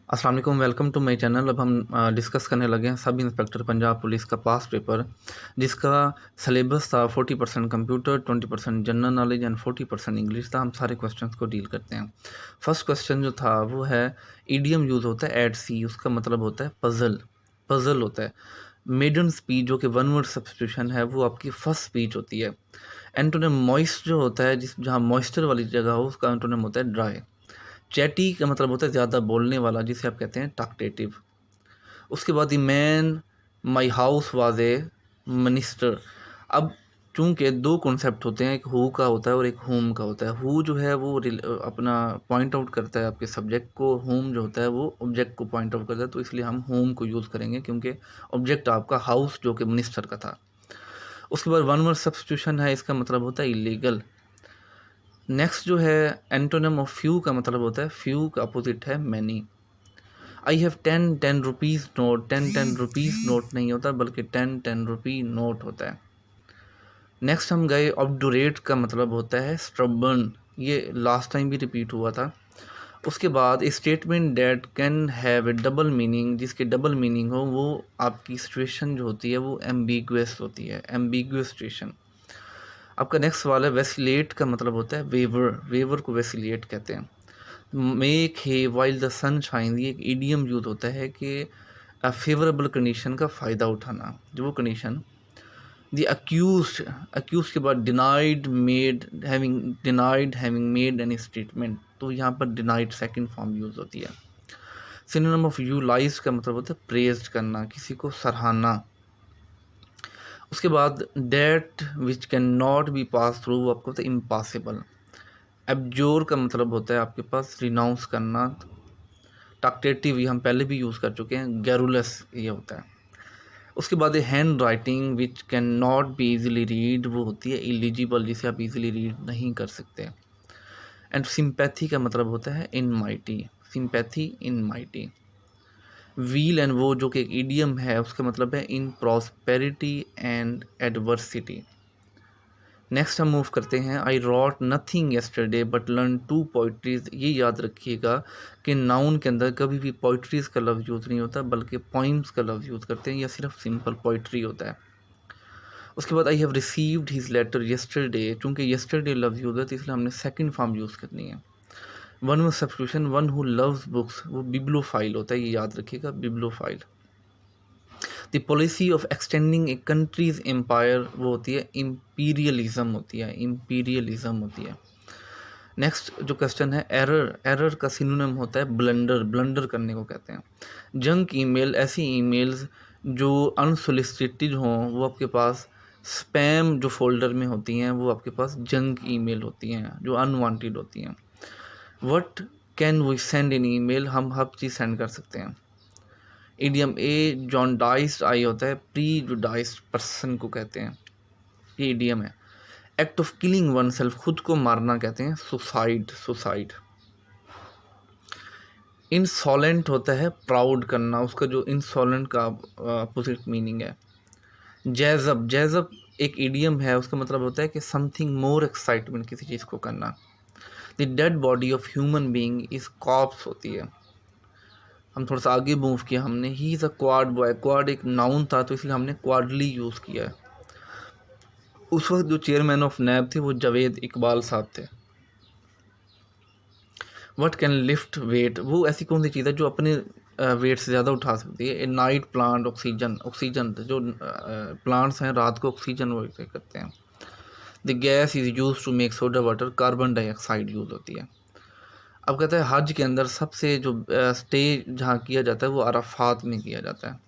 अस्सलाम वालेकुम, welcome to my channel. अब हम डिस्कस करने लगे हैं सब इंस्पेक्टर पंजाब पुलिस का पास पेपर, जिसका सिलेबस था 40% computer, 20% general knowledge and 40% English था। हम सारे क्वेश्चंस को डील करते हैं। फर्स्ट क्वेश्चन जो था वो है, ईडीएम यूज़ होता है एट सी, उसका मतलब होता है पजल। पजल होता है मेडन स्पीच, जो कि वन वर्ड सब्स्टिट्यूशन है, वो आपकी फर्स्ट स्पीच होती है। एंटोनिम मॉइस्ट जो होता है, जिस जहाँ मॉइस्चर वाली जगह हो, उसका एंटोनिम होता है ड्राई। चैटी का मतलब होता है ज़्यादा बोलने वाला, जिसे आप कहते हैं टॉकटेटिव। उसके बाद the man my house was a minister. अब चूंकि दो कॉन्सेप्ट होते हैं, एक हु का होता है और एक होम का होता है। हु जो है वो अपना पॉइंट आउट करता है आपके सब्जेक्ट को, होम जो होता है वो ऑब्जेक्ट को पॉइंट आउट करता है, तो इसलिए हम होम को यूज़ करेंगे क्योंकि ऑब्जेक्ट आपका हाउस जो कि मिनिस्टर का था। उसके बाद वन वर्ड सब्स्टिट्यूशन है, इसका मतलब होता है इलीगल। नेक्स्ट जो है एंटोनिम ऑफ फ्यू का मतलब होता है फ्यू का अपोजिट है many. I have 10 10 rupees note, 10 10 rupees note नहीं होता बल्कि 10 10 रुपी नोट होता है। नेक्स्ट हम गए, ऑब्डुरेट का मतलब होता है स्ट्रबर्न, ये लास्ट टाइम भी रिपीट हुआ था। उसके बाद statement date can have A double meaning, जिसके डबल मीनिंग हो वो आपकी सिचुएशन जो होती है वो एम्बिगुअस होती है, एम्बिगुअस सिचुएशन। आपका नेक्स्ट सवाल है, वेसिलेट का मतलब होता है वेवर, वेवर को वेसिलेट कहते हैं। मेक है वाइल द सन शाइन, ये एक ईडियम यूज होता है कि फेवरेबल कंडीशन का फ़ायदा उठाना, जो वो कंडीशन। द अक्यूज, अक्यूज के बाद denied having made any statement, तो यहाँ पर डिनाइड सेकंड फॉर्म यूज होती है। सिनोनिम ऑफ यूलाइज का मतलब होता है प्रेज्ड करना, किसी को सराहना। उसके बाद debt which can not be pass through, वो आपको होता है इम्पॉसिबल। एब्जोर का मतलब होता है आपके पास रिनाउंस करना। टॉकटेटिव ये हम पहले भी यूज़ कर चुके हैं, गैरुलस ये होता है। उसके बाद hand writing which can not be easily read, वो होती है इलिजिबल, जिसे आप इजीली रीड नहीं कर सकते। एंड सिंपैथी का मतलब होता है in mighty, sympathy in mighty. Weal and woe जो कि एक इडियम है, उसका मतलब है in prosperity and adversity. Next हम मूव करते हैं, I wrote nothing yesterday but learn two poetries. ये याद रखिएगा कि नाउन के अंदर कभी भी पोइट्रीज का लफ्ज़ यूज़ नहीं होता बल्कि पोइम्स का लफ्ज़ यूज़ करते हैं, या सिर्फ सिंपल पोइट्री होता है। उसके बाद I have received his letter yesterday, चूँकि येस्टरडे लफ्ज़ यूज़ है तो इसलिए हमने सेकंड फॉर्म यूज़ करनी है। वन में substitution, one who loves books, वो बिब्लोफाइल होता है, ये याद रखिएगा, bibliophile. The policy of extending a country's empire, वो होती है इम्पीरियलिज्म होती है, इम्पीरियलिज्म होती है। नेक्स्ट जो क्वेश्चन है, एरर, एरर का सिनोनिम होता है ब्लंडर, ब्लंडर करने को कहते हैं। जंक ईमेल, ऐसी ईमेल्स जो अनसोलिसिटेड हों, वो आपके पास स्पैम जो फोल्डर में होती हैं, वो आपके पास जंक ईमेल होती हैं जो अनवांटेड होती हैं। What can we send in email, हम हर चीज़ सेंड कर सकते हैं। इडियम ए जॉन्डाइज्ड आई होता है प्रीजुडाइज्ड पर्सन को कहते हैं, ये इडियम है। Act of killing one self, खुद को मारना कहते हैं सुसाइड, सुसाइड। इंसॉलेंट होता है प्राउड करना, उसका जो इंसॉलेंट का अपोजिट मीनिंग है। जैज़ब, जैज़ब एक इडियम है, उसका मतलब होता है कि समथिंग मोर एक्साइटमेंट, किसी चीज़ को करना। The dead body of human being is corpse होती है। हम थोड़ा सा आगे मूव किया हमने, he is a quad boy, quad एक नाउन था तो इसलिए हमने क्वाडली यूज़ किया है। उस वक्त जो चेयरमैन ऑफ नैब थे वो जावेद इकबाल साहब थे। व्हाट कैन लिफ्ट वेट, वो ऐसी कौन सी चीज़ है जो अपने वेट से ज़्यादा उठा सकती है। A night plant, oxygen, oxygen जो प्लांट्स हैं रात को ऑक्सीजन वो करते हैं। The gas is use to make soda water, carbon dioxide use होती है। अब कहते हैं हज के अंदर सबसे जो स्टे जहाँ किया जाता है वो अराफात में किया जाता है।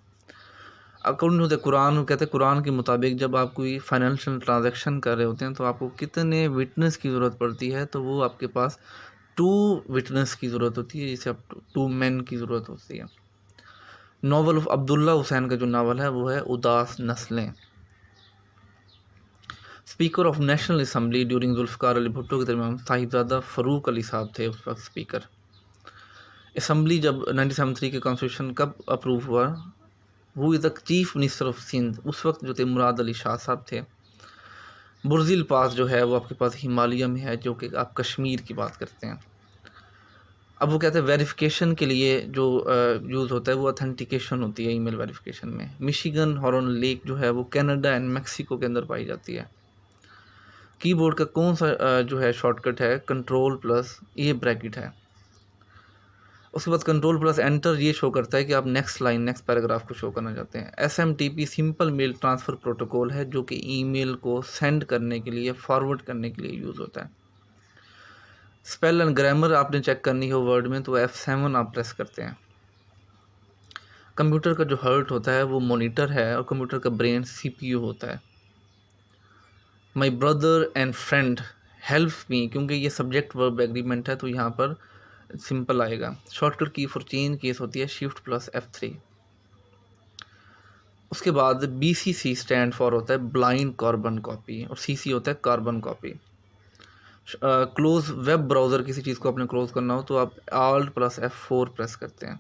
अकॉर्डिंग टू द कुरान, कहते हैं कुरान के मुताबिक जब आप कोई फाइनेंशियल ट्रांजैक्शन कर रहे होते हैं तो आपको कितने विटनेस की ज़रूरत पड़ती है, तो वो आपके पास 2 विटनेस की ज़रूरत होती है, जिसे आप 2 मैन की ज़रूरत होती है। नावल ऑफ अब्दुल्ला हुसैन का जो नावल है वो है उदास नस्लें। Speaker of national assembly during Zulfikar Ali Bhutto के दरमियान साहिबजादा फ़रूक अली साहब थे उस वक्त स्पीकर। असम्बली जब 1973 के कॉन्स्टिट्यूशन कब अप्रूव हुआ, वो is the chief minister of Sindh, उस वक्त जो थे मुराद अली शाह साहब थे। बुर्जिल पास जो है वो आपके पास हिमालय में है, जो कि आप कश्मीर की बात करते हैं। अब वो कहते हैं वेरिफिकेशन के लिए जो यूज़ होता है वो ऑथेंटिकेशन होती है ईमेल वेरिफिकेशन में। मिशिगन हॉर्न लेक जो है वो कनाडा एंड मैक्सिको के अंदर पाई जाती है। कीबोर्ड का कौन सा जो है शॉर्टकट है, कंट्रोल प्लस ये ब्रैकेट है। उसके बाद कंट्रोल प्लस एंटर ये शो करता है कि आप नेक्स्ट लाइन नेक्स्ट पैराग्राफ को शो करना चाहते हैं। SMTP simple mail transfer protocol है जो कि ईमेल को सेंड करने के लिए, फॉरवर्ड करने के लिए यूज़ होता है। स्पेल एंड ग्रामर आपने चेक करनी हो वर्ड में तो F7 आप प्रेस करते हैं। कंप्यूटर का जो हार्ट होता है वो मॉनिटर है और कंप्यूटर का ब्रेन CPU होता है। My brother and friend help me, क्योंकि ये सब्जेक्ट वर्ब एग्रीमेंट है तो यहाँ पर सिंपल आएगा। शॉर्टकट की फॉर चेंज केस होती है शिफ्ट प्लस F3। उसके बाद BCC स्टैंड फॉर होता है ब्लाइंड कार्बन कॉपी और CC होता है carbon copy. Close web browser, किसी चीज़ को आपने क्लोज करना हो तो आप Alt प्लस F4 प्रेस करते हैं।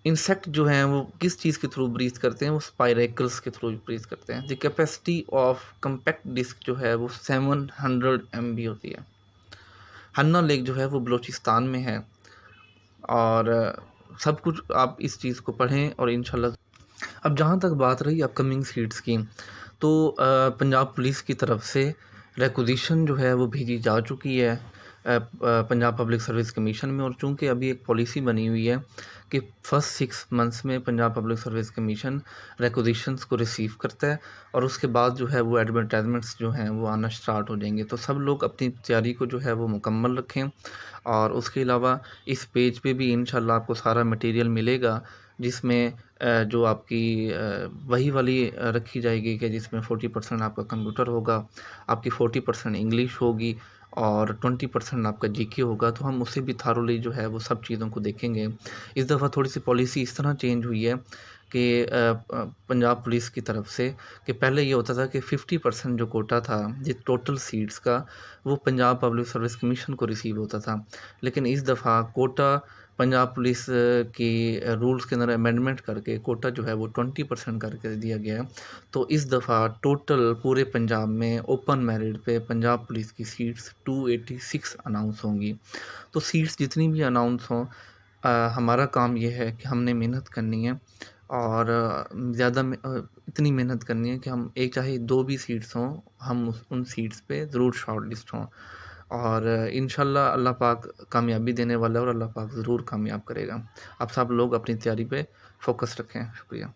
इंसेक्ट जो हैं वो किस चीज़ के थ्रू ब्रीथ करते हैं, वो स्पाइरेकल्स के थ्रू ब्रीथ करते हैं। The capacity of compact disc जो है वो 700 MB होती है। हन्ना लेक जो है वो बलूचिस्तान में है और सब कुछ आप इस चीज़ को पढ़ें और इंशाल्लाह। अब जहाँ तक बात रही अपकमिंग सीट्स की, तो पंजाब पुलिस की तरफ से रिक्विजिशन जो है वो भेजी जा चुकी है पंजाब पब्लिक सर्विस कमीशन में। और चूँकि अभी एक पॉलिसी बनी हुई है कि फर्स्ट 6 मंथ्स में पंजाब पब्लिक सर्विस कमीशन रिक्विजिशंस को रिसीव करता है और उसके बाद जो है वो एडवर्टाइजमेंट्स जो हैं वो आना स्टार्ट हो जाएंगे। तो सब लोग अपनी तैयारी को जो है वो मुकम्मल रखें। और उसके अलावा इस पेज पे भी इंशाल्लाह आपको सारा मटेरियल मिलेगा जिसमें जो आपकी वही वाली रखी जाएगी कि जिसमें 40% आपका कंप्यूटर होगा, आपकी 40% इंग्लिश होगी और 20% आपका जीके होगा। तो हम उससे भी थारोली जो है वो सब चीज़ों को देखेंगे। इस दफ़ा थोड़ी सी पॉलिसी इस तरह चेंज हुई है कि पंजाब पुलिस की तरफ से, कि पहले ये होता था कि 50% जो कोटा था ये टोटल सीट्स का वो पंजाब पब्लिक सर्विस कमीशन को रिसीव होता था। लेकिन इस दफ़ा कोटा पंजाब पुलिस की रूल्स के अंदर अमेंडमेंट करके कोटा जो है वो 20% करके दिया गया है। तो इस दफ़ा टोटल पूरे पंजाब में ओपन मेरिट पे पंजाब पुलिस की सीट्स 286 अनाउंस होंगी। तो सीट्स जितनी भी अनाउंस हों, हमारा काम ये है कि हमने मेहनत करनी है और इतनी मेहनत करनी है कि हम एक चाहे 2 भी सीट्स हों, हम उन सीट्स पे ज़रूर शॉर्ट लिस्ट हों। और इंशाल्लाह अल्लाह पाक कामयाबी देने वाला है और अल्लाह पाक ज़रूर कामयाब करेगा। आप सब लोग अपनी तैयारी पे फ़ोकस रखें। शुक्रिया।